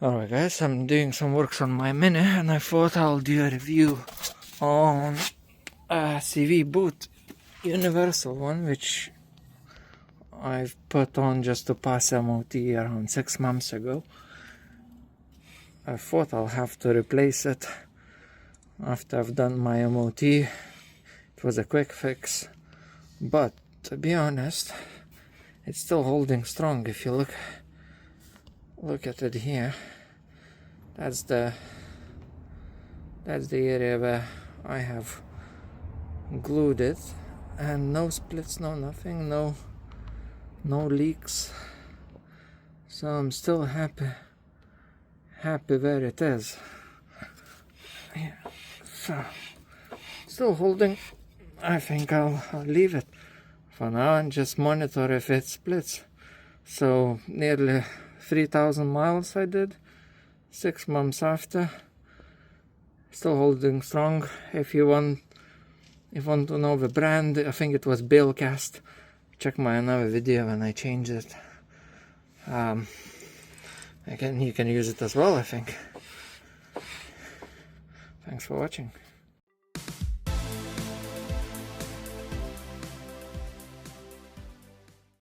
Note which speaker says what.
Speaker 1: Alright guys, I'm doing some works on my Mini and I thought I'll do a review on a CV boot universal one which I've put on just to pass MOT around 6 months ago. I thought I'll have to replace it after I've done my MOT. It was a quick fix, but to be honest, it's still holding strong. If you look at it here, that's the area where I have glued it, and no splits, no nothing, no leaks, so I'm still happy where it is. Yeah, so still holding. I think I'll leave it for now and just monitor if it splits. So nearly 3,000 miles I did, 6 months after, still holding strong. If you want to know the brand, I think it was Bailcast. Check my another video when I changed it. You can use it as well, I think. Thanks for watching.